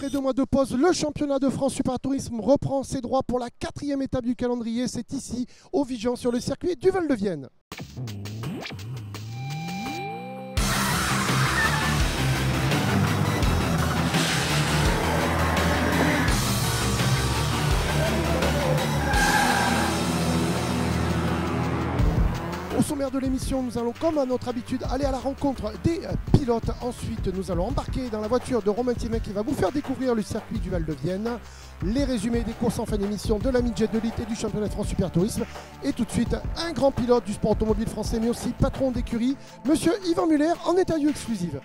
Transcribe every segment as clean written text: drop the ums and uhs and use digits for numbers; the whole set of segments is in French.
Après 2 mois de pause, le championnat de France Super Tourisme reprend ses droits pour la 4e étape du calendrier. C'est ici, au Vigan, sur le circuit du Val de Vienne. Au sommaire de l'émission, nous allons, comme à notre habitude, aller à la rencontre des pilotes. Ensuite, nous allons embarquer dans la voiture de Romain Thiévin qui va vous faire découvrir le circuit du Val de Vienne, les résumés des courses en fin d'émission de la Midget de l'élite et du championnat de France Super Tourisme. Et tout de suite, un grand pilote du sport automobile français, mais aussi patron d'écurie, monsieur Yvan Muller, en interview exclusive.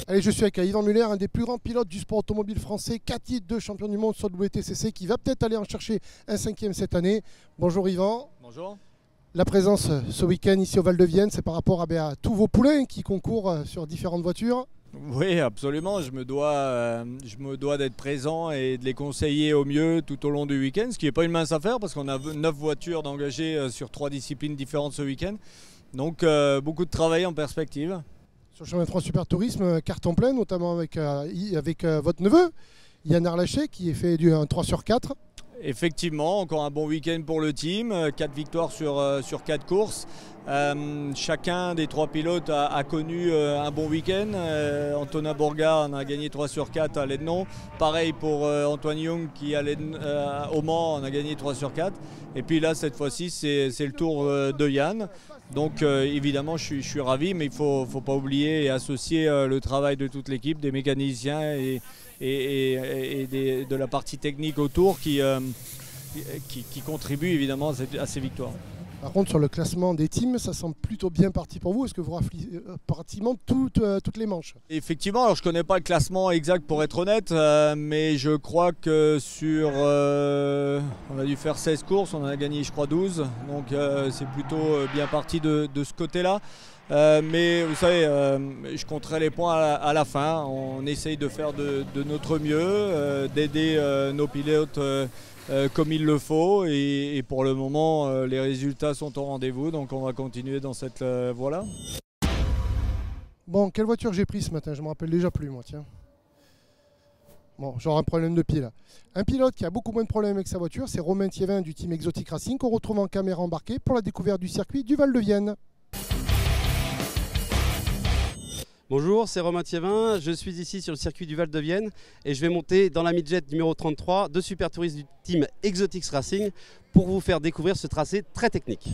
Allez, je suis avec Yvan Muller, un des plus grands pilotes du sport automobile français, 4 titres de champion du monde sur WTCC, qui va peut-être aller en chercher un 5e cette année. Bonjour Yvan. Bonjour. La présence ce week-end ici au Val de Vienne, c'est par rapport à tous vos poulains qui concourent sur différentes voitures. Oui, absolument. Je me dois d'être présent et de les conseiller au mieux tout au long du week-end, ce qui n'est pas une mince affaire parce qu'on a 9 voitures d'engagées sur 3 disciplines différentes ce week-end. Donc beaucoup de travail en perspective. Sur le championnat de France Super Tourisme, carton plein, notamment avec votre neveu, Yann Arlaché, qui est fait un 3 sur 4. Effectivement, encore un bon week-end pour le team, 4 victoires sur 4 courses. Chacun des 3 pilotes a connu un bon week-end. Antonin Bourga en a gagné 3 sur 4 à Lédenon. Pareil pour Antoine Young qui au Mans en a gagné 3 sur 4. Et puis là, cette fois-ci, c'est le tour de Yann. Donc évidemment, je suis ravi, mais il ne faut pas oublier et associer le travail de toute l'équipe, des mécaniciens et de la partie technique autour qui contribue évidemment à ces victoires. Par contre, sur le classement des teams, ça semble plutôt bien parti pour vous. Est-ce que vous raflez pratiquement toutes les manches? Effectivement, alors je ne connais pas le classement exact pour être honnête, mais je crois que on a dû faire 16 courses, on en a gagné je crois 12, donc c'est plutôt bien parti de ce côté-là. Mais vous savez, je compterai les points à la fin. On essaye de faire de notre mieux, d'aider nos pilotes comme il le faut. Et pour le moment, les résultats sont au rendez-vous. Donc on va continuer dans cette voie-là. Bon, quelle voiture j'ai pris ce matin? Je ne me rappelle déjà plus, moi, tiens. Bon, j'aurai un problème de pied là. Un pilote qui a beaucoup moins de problèmes avec sa voiture, c'est Romain Thiévin du team Exotic Racing, qu'on retrouve en caméra embarquée pour la découverte du circuit du Val de Vienne. Bonjour, c'est Romain Thiévin, je suis ici sur le circuit du Val de Vienne et je vais monter dans la Midget numéro 33 de Super Tourisme du team Exotix Racing pour vous faire découvrir ce tracé très technique.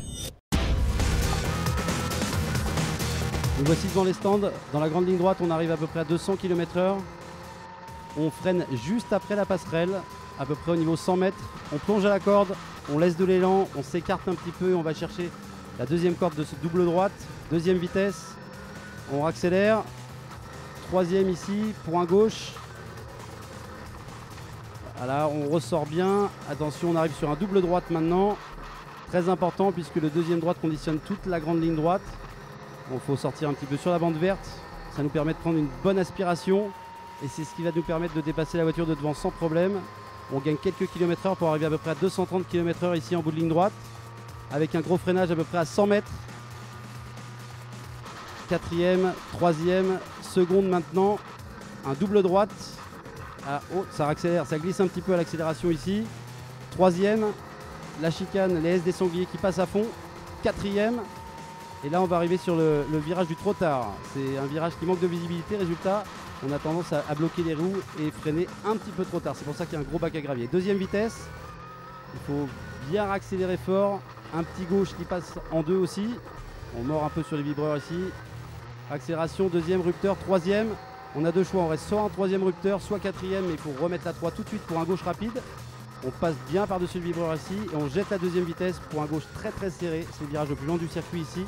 Nous voici devant les stands, dans la grande ligne droite on arrive à peu près à 200 km/h. On freine juste après la passerelle, à peu près au niveau 100 mètres. On plonge à la corde, on laisse de l'élan, on s'écarte un petit peu et on va chercher la deuxième corde de ce double droite, deuxième vitesse. On accélère, 3e ici, point gauche. Voilà, on ressort bien. Attention, on arrive sur un double droite maintenant. Très important puisque le deuxième droite conditionne toute la grande ligne droite. Il faut sortir un petit peu sur la bande verte. Ça nous permet de prendre une bonne aspiration. Et c'est ce qui va nous permettre de dépasser la voiture de devant sans problème. On gagne quelques km/h pour arriver à peu près à 230 km/h ici en bout de ligne droite. Avec un gros freinage à peu près à 100 mètres. 4e, 3e, seconde maintenant, un double droite, ça accélère, ça glisse un petit peu à l'accélération ici, 3e, la chicane, les S des sangliers qui passent à fond, 4e, et là on va arriver sur le virage du trop tard, c'est un virage qui manque de visibilité, résultat, on a tendance à bloquer les roues et freiner un petit peu trop tard, c'est pour ça qu'il y a un gros bac à gravier. Deuxième vitesse, il faut bien accélérer fort, un petit gauche qui passe en 2 aussi, on mord un peu sur les vibreurs ici. Accélération, deuxième rupteur, 3e. On a 2 choix, on reste soit en 3e rupteur, soit 4e, mais il faut remettre la 3 tout de suite pour un gauche rapide. On passe bien par-dessus le vibreur ici et on jette la deuxième vitesse pour un gauche très très serré. C'est le virage le plus long du circuit ici.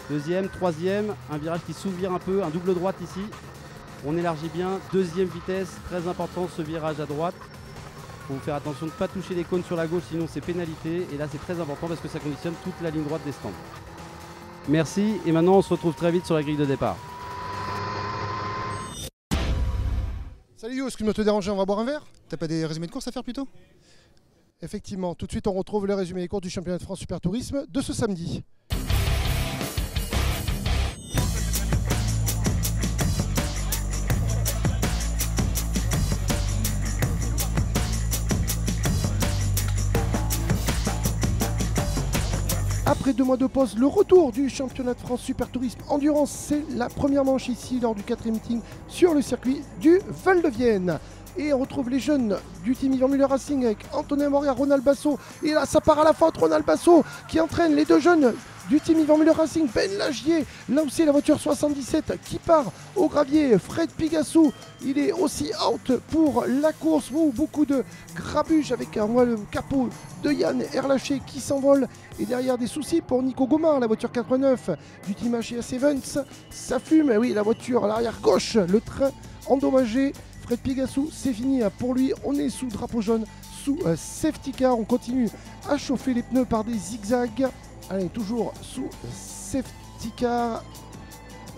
Deuxième, 3e, un virage qui s'ouvre un peu, un double droite ici. On élargit bien, 2e vitesse, très important ce virage à droite. Il faut faire attention de ne pas toucher les cônes sur la gauche, sinon c'est pénalité. Et là c'est très important parce que ça conditionne toute la ligne droite des stands. Merci et maintenant on se retrouve très vite sur la grille de départ. Salut Yo, excuse-moi de te déranger, on va boire un verre? T'as pas des résumés de course à faire plutôt? Effectivement, tout de suite on retrouve le résumé des courses du championnat de France Super Tourisme de ce samedi. Après 2 mois de pause, le retour du championnat de France Super Tourisme Endurance, c'est la première manche ici lors du 4e meeting sur le circuit du Val-de-Vienne. Et on retrouve les jeunes du team Yvan Muller Racing avec Antonin Borga, Ronald Basso. Et là, ça part à la faute, Ronald Basso qui entraîne les 2 jeunes du team Yvan Muller Racing, Ben Lagier. Là aussi, la voiture 77 qui part au gravier. Fred Pigassou, il est aussi out pour la course. Beaucoup de grabuge avec le capot de Yann Erlaché qui s'envole. Et derrière, des soucis pour Nico Gomard, la voiture 89 du team HIS Events. Ça fume, oui, la voiture à l'arrière gauche, le train endommagé. Fred Pigassou, c'est fini pour lui. On est sous drapeau jaune, sous safety car. On continue à chauffer les pneus par des zigzags. Allez, toujours sous safety car.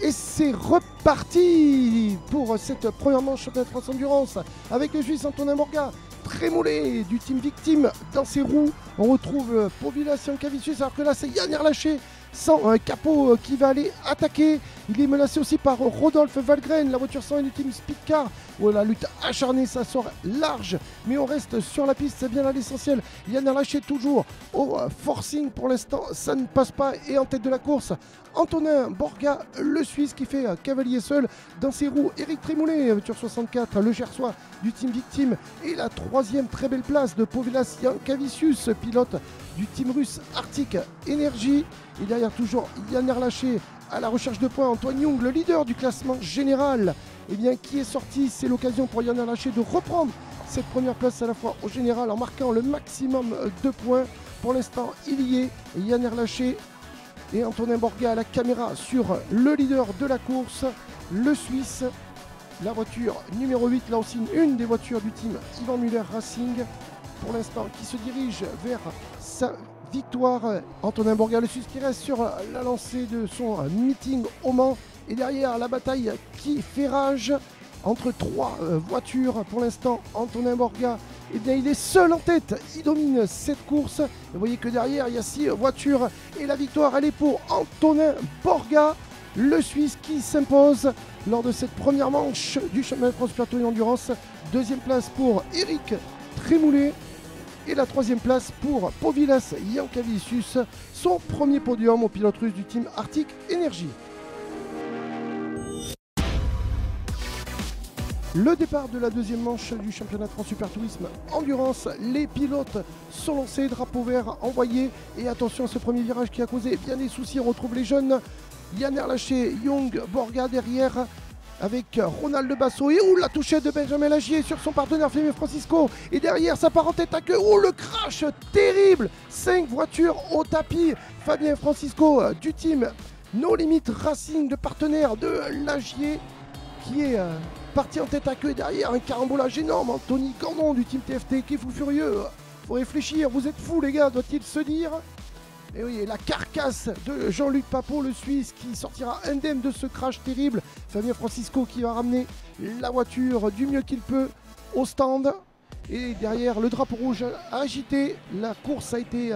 Et c'est reparti pour cette première manche championnat de France Endurance avec le Suisse Antonin Borga. Trémolé du team Victime dans ses roues. On retrouve Povilas Yankavicius, alors que là c'est Yann Erlaché sans un capot qui va aller attaquer. Il est menacé aussi par Rodolphe Valgren, la voiture 101 du team Speedcar. Oh, la lutte acharnée, ça sort large, mais on reste sur la piste, c'est bien là l'essentiel. Yann Erlaché toujours au forcing pour l'instant, ça ne passe pas. Et en tête de la course, Antonin Borga, le Suisse qui fait cavalier seul dans ses roues. Eric Trémollet, voiture 64, le Gersois du team Victime. Et la 3e très belle place de Povilas Yankavicius, pilote du team russe Arctic Energy. Et derrière toujours Yann Erlaché à la recherche de points. Antoine Young, le leader du classement général, eh bien, qui est sorti. C'est l'occasion pour Yann Erlaché de reprendre cette première place à la fois au général en marquant le maximum de points. Pour l'instant, il y est. Yann Erlaché et Antonin Borga à la caméra sur le leader de la course, le Suisse. La voiture numéro 8, là aussi une des voitures du team Yvan Muller Racing, pour l'instant, qui se dirige vers sa victoire. Antonin Borga, le Suisse, qui reste sur la lancée de son meeting au Mans. Et derrière, la bataille qui fait rage entre 3 voitures. Pour l'instant, Antonin Borga, eh bien, il est seul en tête. Il domine cette course. Vous voyez que derrière, il y a 6 voitures. Et la victoire, elle est pour Antonin Borga, le Suisse, qui s'impose lors de cette première manche du championnat de France Plateau et Endurance. 2e place pour Eric Trémollet. Et la 3e place pour Povilas Yankavicius, son premier podium au pilote russe du team Arctic Energy. Le départ de la 2e manche du championnat de France Super Tourisme Endurance. Les pilotes sont lancés, drapeau vert envoyé. Et attention à ce premier virage qui a causé bien des soucis. On retrouve les jeunes Yann Erlaché, Young, Borga derrière, avec Ronald Basso. Et la touchette de Benjamin Lagier sur son partenaire Fabien Francisco. Et derrière, ça part en tête à queue. Le crash terrible. 5 voitures au tapis. Fabien Francisco du team No Limit Racing, de partenaire de Lagier, qui est parti en tête à queue. Et derrière, un carambolage énorme. Anthony Gandon du team TFT qui est fou furieux. Faut réfléchir, vous êtes fous les gars, doit-il se dire. Et oui, la carcasse de Jean-Luc Papot, le Suisse, qui sortira indemne de ce crash terrible. Fabien Francisco qui va ramener la voiture du mieux qu'il peut au stand. Et derrière, le drapeau rouge agité. La course a été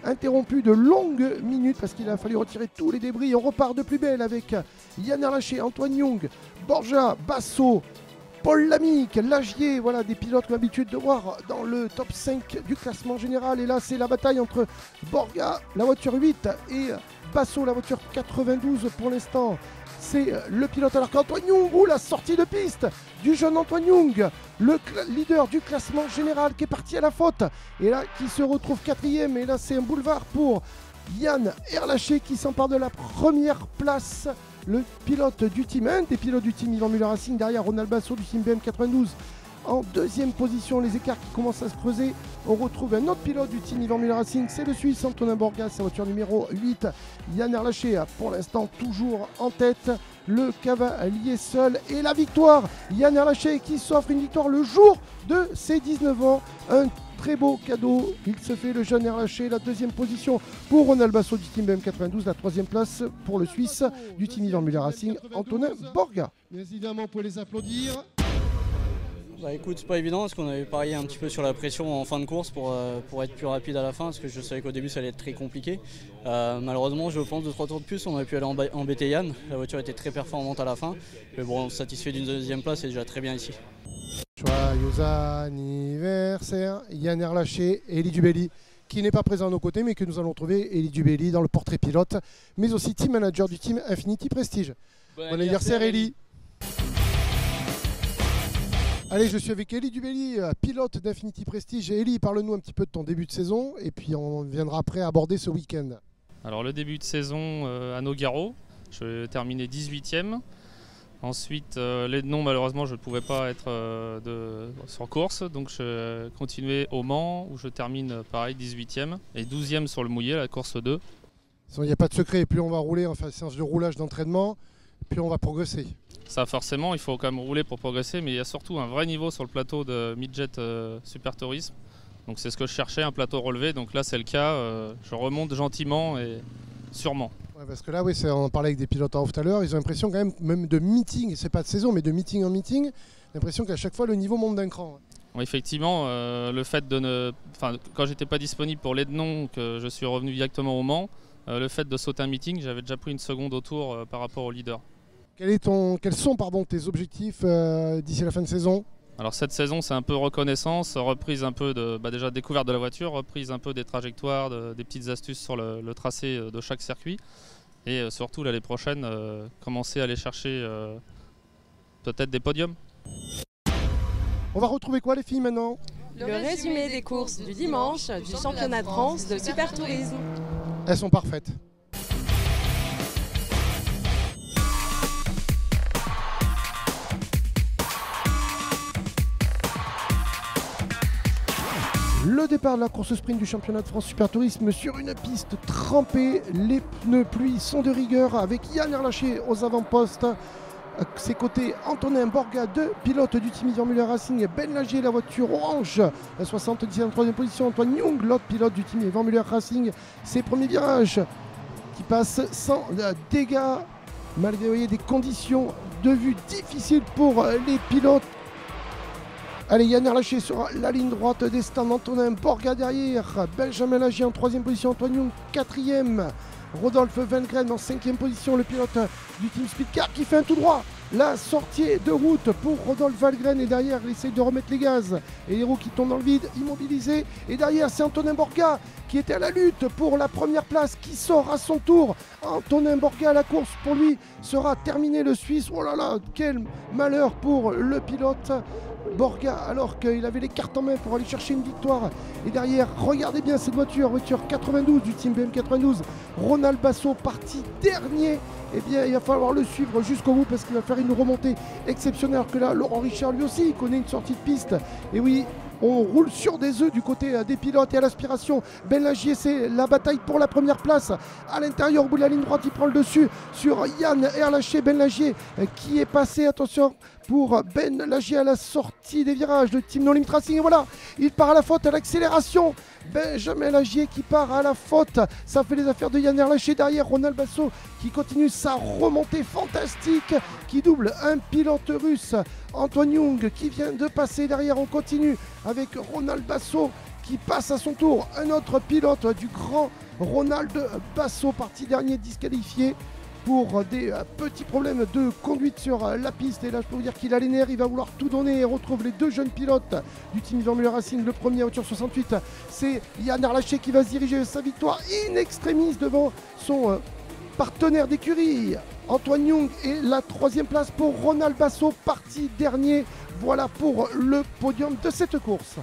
interrompue de longues minutes parce qu'il a fallu retirer tous les débris. On repart de plus belle avec Yann Erlaché, Antoine Young, Borja, Basso, Paul Lamique, Lagier, voilà des pilotes qu'on a l'habitude de voir dans le top 5 du classement général. Et là, c'est la bataille entre Borga, la voiture 8, et Basso, la voiture 92 pour l'instant. C'est le pilote, alors qu'Antoine Young, la sortie de piste du jeune Antoine Young, le leader du classement général, qui est parti à la faute. Et là, qui se retrouve 4e. Et là, c'est un boulevard pour Yann Erlaché qui s'empare de la première place. Le pilote du team, un des pilotes du team Yvan Muller Racing, derrière Ronald Basso du team BM92 en 2e position. Les écarts qui commencent à se creuser. On retrouve un autre pilote du team Yvan Muller Racing, c'est le Suisse Antonin Borga, sa voiture numéro 8. Yann Erlaché pour l'instant toujours en tête. Le cavalier seul et la victoire. Yann Erlaché qui s'offre une victoire le jour de ses 19 ans. Un très beau cadeau, il se fait, le jeune Erlaché. La 2e position pour Ronald Basso du team BM92, la 3e place pour le Suisse du team Yvan Muller Racing, Antonin Borga. Bien évidemment, vous pouvez les applaudir. Bah écoute, c'est pas évident parce qu'on avait parié un petit peu sur la pression en fin de course pour être plus rapide à la fin, parce que je savais qu'au début ça allait être très compliqué. Malheureusement, je pense 2-3 tours de plus, on aurait pu aller embêter Yann. La voiture était très performante à la fin, mais bon, satisfait d'une 2e place, c'est déjà très bien ici. Joyeux anniversaire Yann Erlaché et Elie Dubelli qui n'est pas présent à nos côtés, mais que nous allons trouver Elie Dubelli dans le portrait pilote, mais aussi team manager du team Infinity Prestige. Bon anniversaire Elie. Allez, je suis avec Elie Dubelli, pilote d'Infinity Prestige. Et Elie, parle-nous un petit peu de ton début de saison et puis on viendra après aborder ce week-end. Alors le début de saison à Nogaro, je terminais 18e. Ensuite, l'Ednon, malheureusement, je ne pouvais pas être sur course, donc je continuais au Mans où je termine pareil 18e et 12e sur le mouillé, la course 2. Il n'y a pas de secret, plus on va rouler, enfin séance de roulage d'entraînement, plus on va progresser. Ça forcément, il faut quand même rouler pour progresser, mais il y a surtout un vrai niveau sur le plateau de Midjet Super Tourisme. Donc c'est ce que je cherchais, un plateau relevé, donc là c'est le cas, je remonte gentiment et sûrement. Ouais, parce que là, oui, on parlait avec des pilotes en off tout à l'heure, ils ont l'impression quand même de meeting, c'est pas de saison, mais de meeting en meeting, l'impression qu'à chaque fois le niveau monte d'un cran. Oui, effectivement, le fait de ne... Enfin, quand j'étais pas disponible pour l'Ednon, que je suis revenu directement au Mans, le fait de sauter un meeting, j'avais déjà pris une seconde au tour par rapport au leader. Quels sont tes objectifs d'ici la fin de saison? Alors cette saison, c'est un peu reconnaissance, reprise un peu de déjà découverte de la voiture, reprise un peu des trajectoires, des petites astuces sur le tracé de chaque circuit. Et surtout l'année prochaine, commencer à aller chercher peut-être des podiums. On va retrouver quoi les filles maintenant? Le résumé des courses du dimanche du championnat de France de Super Tourisme. Elles sont parfaites. Le départ de la course sprint du championnat de France Super Tourisme sur une piste trempée. Les pneus pluie sont de rigueur avec Yann Erlaché aux avant-postes. À ses côtés, Antonin Borga, deux pilotes du team Yvan Muller Racing. Ben Lagier, la voiture orange, la 70e, 3e position. Antoine Young, l'autre pilote du team Yvan Muller Racing. Ses premiers virages qui passent sans dégâts, malgré des conditions de vue difficiles pour les pilotes. Allez, Yann Erlaché sur la ligne droite des stands, Antonin Borga derrière, Benjamin Lagier en 3e position, Antoine Young 4e, Rodolphe Vengren en 5e position, le pilote du team Speedcar qui fait un tout droit. La sortie de route pour Rodolphe Vengren et derrière il essaye de remettre les gaz et les roues qui tombent dans le vide, immobilisé. Et derrière c'est Antonin Borga qui était à la lutte pour la première place qui sort à son tour. Antonin Borga, la course pour lui sera terminée, le Suisse. Oh là là, quel malheur pour le pilote Borga alors qu'il avait les cartes en main pour aller chercher une victoire. Et derrière, regardez bien cette voiture 92 du team BM92, Ronald Basso parti dernier. Eh bien il va falloir le suivre jusqu'au bout parce qu'il va faire une remontée exceptionnelle. Alors que là, Laurent Richard lui aussi il connaît une sortie de piste. Et oui, on roule sur des œufs du côté des pilotes et à l'aspiration. Ben Lagier, c'est la bataille pour la première place. À l'intérieur, au bout de la ligne droite, il prend le dessus sur Yann Erlaché. Ben Lagier qui est passé, attention, pour Ben Lagier à la sortie des virages de Team No Limit Racing. Et voilà, il part à la faute à l'accélération. Benjamin Lagier qui part à la faute. Ça fait les affaires de Yann Erlaché. Derrière, Ronald Basso qui continue sa remontée fantastique, qui double un pilote russe. Antoine Young qui vient de passer. Derrière, on continue avec Ronald Basso qui passe à son tour. Un autre pilote du grand Ronald Basso, parti dernier, disqualifié pour des petits problèmes de conduite sur la piste. Et là, je peux vous dire qu'il a les nerfs, il va vouloir tout donner et retrouve les deux jeunes pilotes du team Yvan Muller Racing. Le premier à voiture 68, c'est Yann Erlaché qui va se diriger sa victoire in extremis devant son partenaire d'écurie. Antoine Young et la 3e place pour Ronald Basso, parti dernier. Voilà pour le podium de cette course.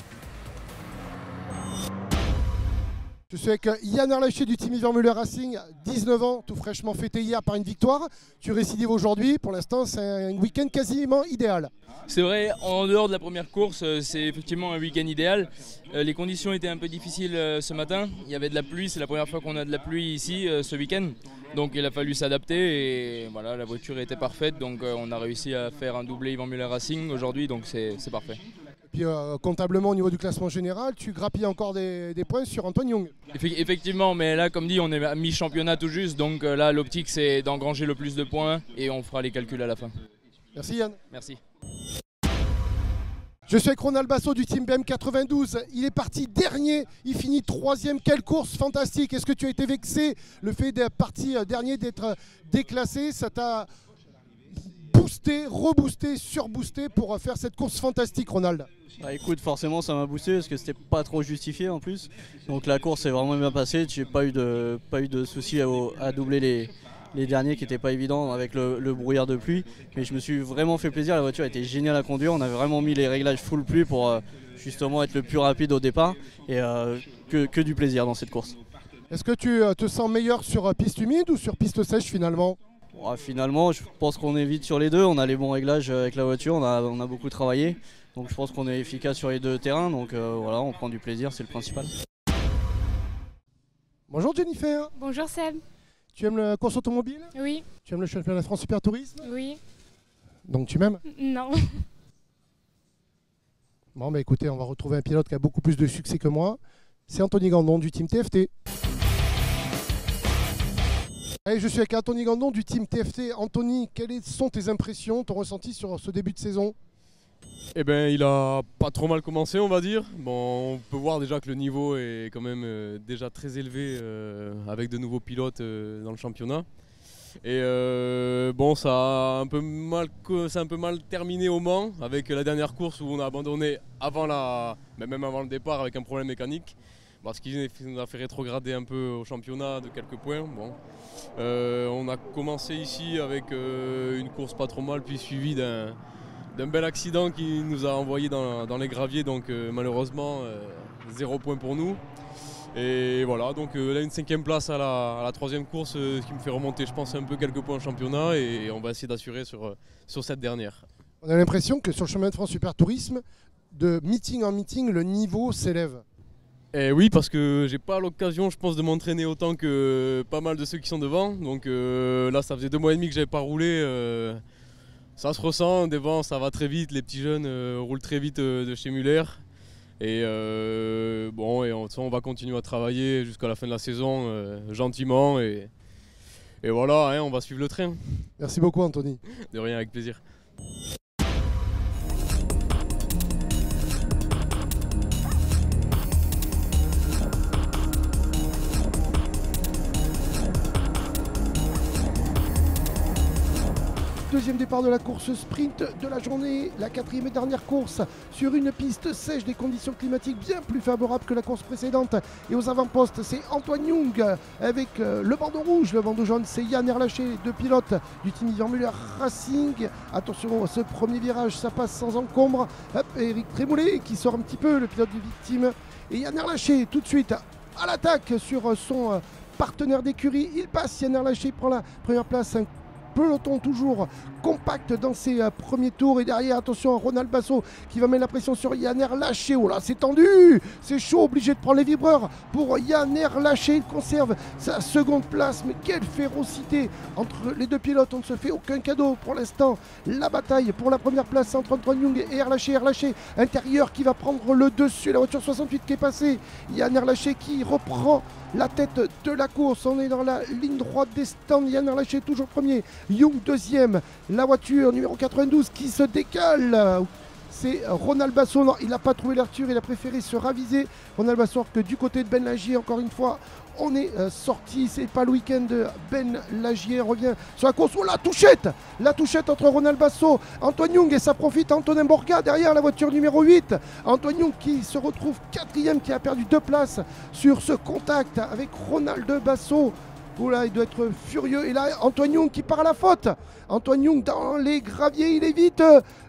Je suis avec Yann Erlaché du team Yvan Muller Racing, 19 ans, tout fraîchement fêté hier par une victoire. Tu récidives aujourd'hui, pour l'instant c'est un week-end quasiment idéal. C'est vrai, en dehors de la première course, c'est effectivement un week-end idéal. Les conditions étaient un peu difficiles ce matin, il y avait de la pluie, c'est la première fois qu'on a de la pluie ici ce week-end. Donc il a fallu s'adapter et voilà, la voiture était parfaite, donc on a réussi à faire un doublé Yvan Muller Racing aujourd'hui, donc c'est parfait. Puis comptablement au niveau du classement général, tu grappilles encore des points sur Antoine Young. Effectivement, mais là comme dit, on est à mi-championnat tout juste, donc là l'optique c'est d'engranger le plus de points et on fera les calculs à la fin. Merci Yann. Merci. Je suis avec Ronald Basso du team BM92, il est parti dernier, il finit 3e, quelle course fantastique. Est-ce que tu as été vexé, le fait d'être parti dernier, d'être déclassé, ça t'a boosté, reboosté, surboosté pour faire cette course fantastique, Ronald? Bah écoute, forcément ça m'a boosté parce que c'était pas trop justifié en plus. Donc la course s'est vraiment bien passée, j'ai pas eu de soucis à doubler les derniers qui n'étaient pas évidents avec le brouillard de pluie. Mais je me suis vraiment fait plaisir, la voiture était géniale à conduire, on avait vraiment mis les réglages full pluie pour justement être le plus rapide au départ et que du plaisir dans cette course. Est-ce que tu te sens meilleur sur piste humide ou sur piste sèche finalement? Finalement, je pense qu'on est vite sur les deux, on a les bons réglages avec la voiture, on a beaucoup travaillé. Donc je pense qu'on est efficace sur les deux terrains, donc voilà, on prend du plaisir, c'est le principal. Bonjour Jennifer. Bonjour Seb. Tu aimes la course automobile? Oui. Tu aimes le championnat de France Super Tourisme? Oui. Donc tu m'aimes? Non. Bon bah écoutez, on va retrouver un pilote qui a beaucoup plus de succès que moi. C'est Anthony Gandon du team TFT. Allez, je suis avec Anthony Gandon du team TFT. Anthony, quelles sont tes impressions, ton ressenti sur ce début de saison? Eh ben, il a pas trop mal commencé, on va dire. Bon, on peut voir déjà que le niveau est quand même déjà très élevé avec de nouveaux pilotes dans le championnat. Et bon, ça a un peu mal terminé au Mans avec la dernière course où on a abandonné même avant le départ avec un problème mécanique. Parce qu'il nous a fait rétrograder un peu au championnat de quelques points. Bon. On a commencé ici avec une course pas trop mal, puis suivi d'un bel accident qui nous a envoyé dans les graviers, donc malheureusement 0 point pour nous. Et voilà, donc là une 5e place à la 3e course, ce qui me fait remonter je pense un peu quelques points en championnat et on va essayer d'assurer sur cette dernière. On a l'impression que sur le chemin de France Super Tourisme, de meeting en meeting, le niveau s'élève. Et oui, parce que j'ai pas l'occasion, je pense, de m'entraîner autant que pas mal de ceux qui sont devant. Donc là, ça faisait 2 mois et demi que j'avais pas roulé. Ça se ressent, devant ça va très vite, les petits jeunes roulent très vite de chez Muller. Et bon, et on va continuer à travailler jusqu'à la fin de la saison, gentiment. Et voilà, hein, on va suivre le train. Merci beaucoup Anthony. De rien, avec plaisir. Deuxième départ de la course sprint de la journée, la 4e et dernière course sur une piste sèche, des conditions climatiques bien plus favorables que la course précédente. Et aux avant-postes, c'est Antoine Young avec le bandeau rouge, le bandeau jaune, c'est Yann Erlaché, 2 pilotes du team Yvan Muller Racing. Attention, ce premier virage, ça passe sans encombre. Hop, Eric Trémoulet qui sort un petit peu, le pilote du victime. Et Yann Erlaché tout de suite à l'attaque sur son partenaire d'écurie. Il passe, Yann Erlaché prend la première place. Peloton toujours compact dans ses premiers tours et derrière attention à Ronald Basso qui va mettre la pression sur Yann Erlaché. Oh là c'est tendu, c'est chaud, obligé de prendre les vibreurs pour Yann Erlaché. Il conserve sa 2e place, mais quelle férocité entre les 2 pilotes, on ne se fait aucun cadeau pour l'instant. La bataille pour la première place entre Antoine Young et Erlaché. Erlaché intérieur qui va prendre le dessus, la voiture 68 qui est passée. Yann Erlaché qui reprend la tête de la course, on est dans la ligne droite des stands. Yann Erlaché toujours premier, Young 2e, la voiture numéro 92 qui se décale. C'est Ronald Basso, non, il n'a pas trouvé l'ouverture, il a préféré se raviser. Ronald Basso que du côté de Ben Lagier, encore une fois, on est sorti, c'est pas le week-end de Ben Lagier, revient sur la course. Oh la touchette entre Ronald Basso, Antoine Young et ça profite Antonin Borga derrière la voiture numéro 8. Antoine Young qui se retrouve 4e, qui a perdu 2 places sur ce contact avec Ronald Basso. Oula, il doit être furieux. Et là, Antoine Young qui part à la faute. Antoine Young dans les graviers, il évite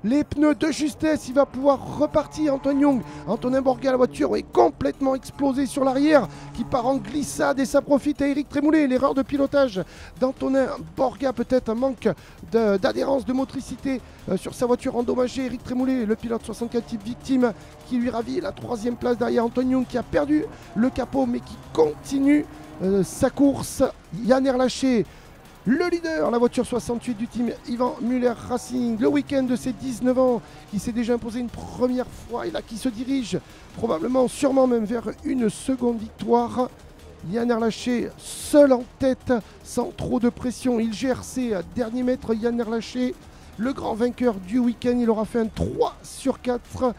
les pneus de justesse. Il va pouvoir repartir, Antoine Young. Antonin Borga, la voiture est complètement explosée sur l'arrière, qui part en glissade et ça profite à Eric Trémoulet. L'erreur de pilotage d'Antonin Borga, peut-être un manque d'adhérence, de motricité sur sa voiture endommagée. Eric Trémoulet, le pilote 64 type victime, qui lui ravit la 3e place derrière Antoine Young, qui a perdu le capot, mais qui continue sa course. Yann Erlaché, le leader, la voiture 68 du team Yvan Muller Racing, le week-end de ses 19 ans, qui s'est déjà imposé une première fois et là qui se dirige probablement, sûrement même vers une 2e victoire. Yann Erlaché seul en tête, sans trop de pression, il gère ses derniers mètres. Yann Erlaché, le grand vainqueur du week-end, il aura fait un 3 sur 4.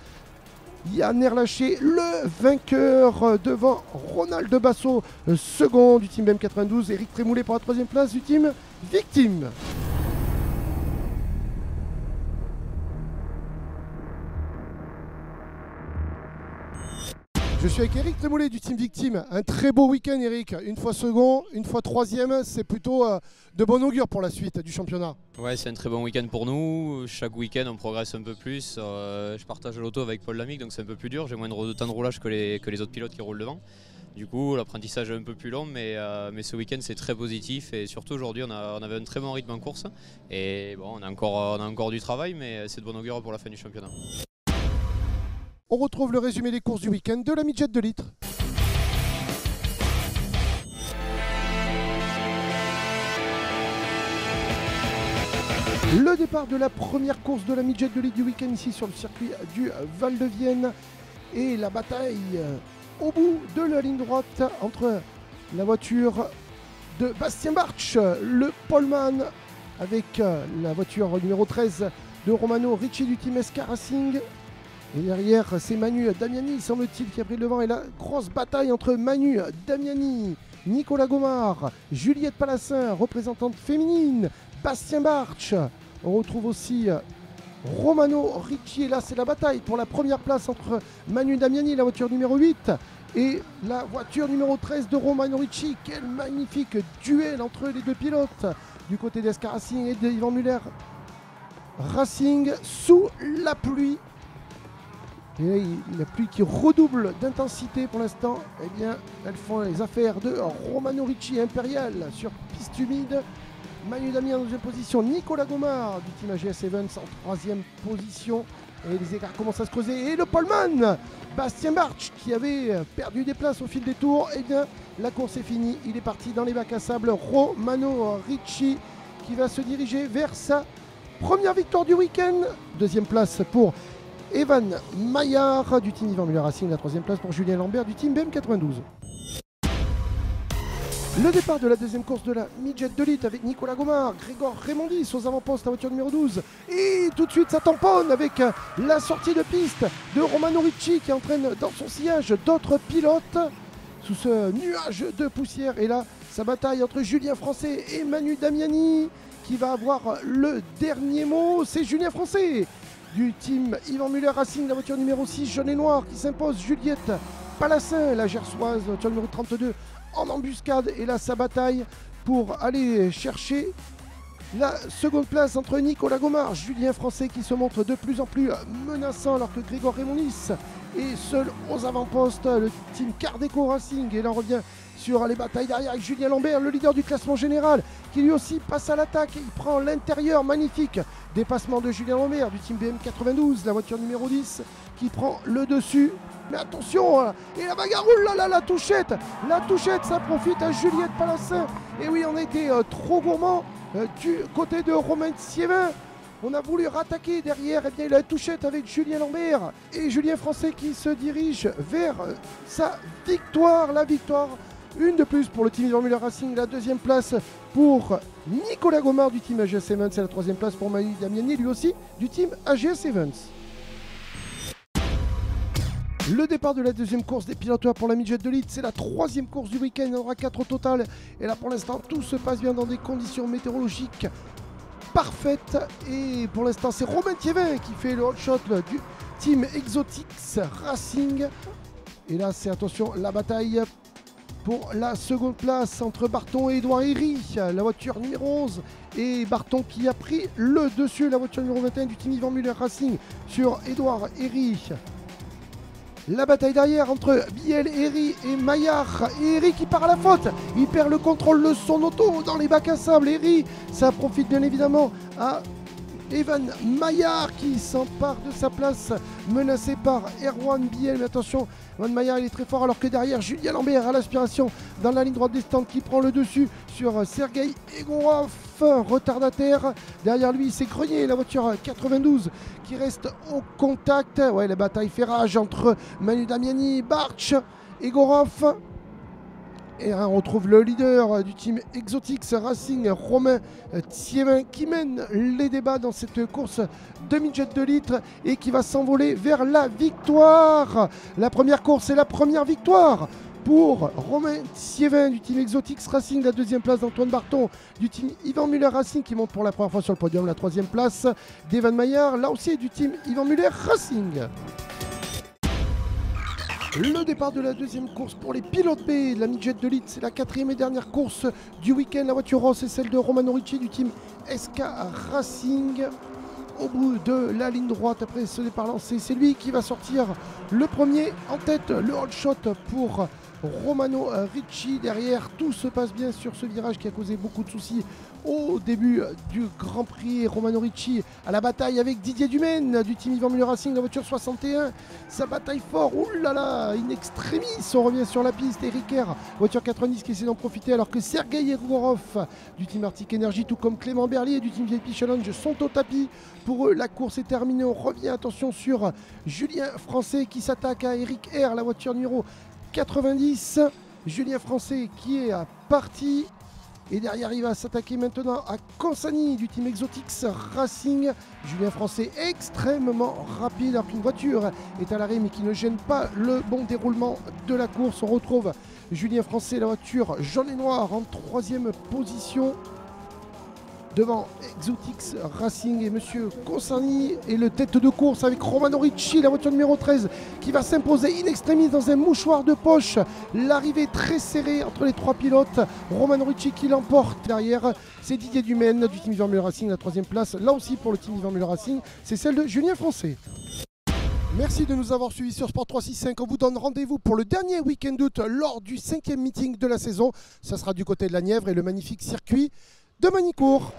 Yann Erlaché, le vainqueur devant Ronald Basso, second du team BM92. Eric Trémoulet pour la 3e place du team Victime. Je suis avec Eric Trémoulet du Team Victime. Un très beau week-end, Eric. Une fois second, une fois troisième. C'est plutôt de bon augure pour la suite du championnat. Ouais, c'est un très bon week-end pour nous. Chaque week-end, on progresse un peu plus. Je partage l'auto avec Paul Lamique, donc c'est un peu plus dur. J'ai moins de temps de roulage que les autres pilotes qui roulent devant. Du coup, l'apprentissage est un peu plus long, mais ce week-end, c'est très positif. Et surtout, aujourd'hui, on avait un très bon rythme en course. Et bon, on a encore du travail, mais c'est de bon augure pour la fin du championnat. On retrouve le résumé des courses du week-end de la midget de litre. Le départ de la première course de la midget de litre du week-end ici sur le circuit du Val de Vienne. Et la bataille au bout de la ligne droite entre la voiture de Bastien Bartsch, le poleman, avec la voiture numéro 13 de Romano Ricci du team SK Racing. Et derrière, c'est Manu Damiani, semble-t-il, qui a pris le devant. Et la grosse bataille entre Manu Damiani, Nicolas Gomard, Juliette Palassin, représentante féminine, Bastien Bartsch. On retrouve aussi Romano Ricci. Et là, c'est la bataille pour la première place entre Manu Damiani, la voiture numéro 8, et la voiture numéro 13 de Romano Ricci. Quel magnifique duel entre les deux pilotes du côté d'SK Racing et de Yvan Muller Racing sous la pluie. Et la pluie qui redouble d'intensité pour l'instant. Eh bien, elles font les affaires de Romano Ricci Impérial sur piste humide. Manu Damiani en deuxième position. Nicolas Gomard du team AGS Evans en troisième position. Et les écarts commencent à se creuser. Et le poleman, Bastien Bartsch, qui avait perdu des places au fil des tours. Eh bien, la course est finie. Il est parti dans les bacs à sable. Romano Ricci qui va se diriger vers sa première victoire du week-end. Deuxième place pour Evan Maillard du team Yvan Muller Racing, la troisième place pour Julien Lambert du team BM92. Le départ de la deuxième course de la midget de litre avec Nicolas Gomard, Grégor Raymondis aux avant-postes, la voiture numéro 12. Et tout de suite ça tamponne avec la sortie de piste de Romano Ricci qui entraîne dans son sillage d'autres pilotes sous ce nuage de poussière. Et là, sa bataille entre Julien Français et Manu Damiani qui va avoir le dernier mot. C'est Julien Français du team Yvan Muller Racing, la voiture numéro 6 jaune et noir qui s'impose. Juliette Palassin, la gersoise, voiture numéro 32 en embuscade. Et là sa bataille pour aller chercher la seconde place entre Nicolas Gomard, Julien Français qui se montre de plus en plus menaçant alors que Grégor Raymondis est seul aux avant-postes. Le team Cardeco Racing, et là on revient sur les batailles derrière avec Julien Lambert, le leader du classement général, qui lui aussi passe à l'attaque. Il prend l'intérieur, magnifique dépassement de Julien Lambert du team BM92, la voiture numéro 10 qui prend le dessus. Mais attention, et la bagarre, la touchette, ça profite à Juliette Palassin. Et oui, on a été trop gourmand du côté de Romain Thiévin. On a voulu rattaquer derrière, et bien la touchette avec Julien Lambert et Julien Français qui se dirige vers sa victoire, la victoire. Une de plus pour le team Yvan Muller Racing, la deuxième place pour Nicolas Gomard du team AGS Evans, c'est la troisième place pour Manu Damiani, lui aussi du team AGS Evans. Le départ de la deuxième course des pilotes pour la midget de litre, c'est la troisième course du week-end, il y en aura 4 au total. Et là pour l'instant tout se passe bien dans des conditions météorologiques parfaites. Et pour l'instant c'est Romain Thiévin qui fait le hot shot du team Exotix Racing. Et là c'est, attention, la bataille pour la seconde place entre Barton et Edouard Herry, la voiture numéro 11. Et Barton qui a pris le dessus, la voiture numéro 21 du team Yvan Muller Racing sur Edouard Herry. La bataille derrière entre Biel, Herry et Maillard. Et Herry qui part à la faute. Il perd le contrôle de son auto dans les bacs à sable. Herry, ça profite bien évidemment à Evan Maillard qui s'empare de sa place, menacé par Erwan Biel. Mais attention, Evan Maillard il est très fort alors que derrière Julien Lambert à l'aspiration dans la ligne droite des stands qui prend le dessus sur Sergei Egorov, retardataire. Derrière lui c'est Grenier, la voiture 92 qui reste au contact. Ouais, la bataille fait rage entre Manu Damiani, Bartsch, Egorov. Et on retrouve le leader du team Exotix Racing, Romain Thiévin, qui mène les débats dans cette course de midget de litre et qui va s'envoler vers la victoire. La première course et la première victoire pour Romain Thiévin du team Exotix Racing. La deuxième place d'Antoine Barton du team Yvan Muller Racing qui monte pour la première fois sur le podium. La troisième place d'Evan Maillard, là aussi du team Yvan Muller Racing. Le départ de la deuxième course pour les pilotes B, la midget de Leeds, c'est la quatrième et dernière course du week-end. La voiture rose, c'est celle de Romano Ricci du team SK Racing. Au bout de la ligne droite, après ce départ lancé, c'est lui qui va sortir le premier en tête. Le hold shot pour Romano Ricci. Derrière, tout se passe bien sur ce virage qui a causé beaucoup de soucis au début du Grand Prix. Romano Ricci à la bataille avec Didier Dumaine du team Yvan Muller Racing, la voiture 61. Ça bataille fort, oulala, in extremis. On revient sur la piste. Eric Kerr, voiture 90 qui essaie d'en profiter alors que Sergei Yegorov du team Arctic Energy, tout comme Clément Berlier du team VIP Challenge sont au tapis. Pour eux, la course est terminée. On revient, attention, sur Julien Français qui s'attaque à Eric R, la voiture numéro 90. Julien Français qui est parti. Et derrière, il va s'attaquer maintenant à Consani du team Exotix Racing. Julien Français extrêmement rapide alors qu'une voiture est à l'arrêt mais qui ne gêne pas le bon déroulement de la course. On retrouve Julien Français, la voiture jaune et noire en troisième position. Devant Exotix Racing et Monsieur Consani et le tête de course avec Romano Ricci, la voiture numéro 13 qui va s'imposer in extremis dans un mouchoir de poche. L'arrivée très serrée entre les trois pilotes. Romano Ricci qui l'emporte. Derrière, c'est Didier Dumaine du team Yvan Muller Racing, la troisième place. Là aussi pour le team Yvan Muller Racing, c'est celle de Julien Français. Merci de nous avoir suivis sur Sport 365. On vous donne rendez-vous pour le dernier week-end d'août lors du 5e meeting de la saison. Ça sera du côté de la Nièvre et le magnifique circuit de Magny-Cours.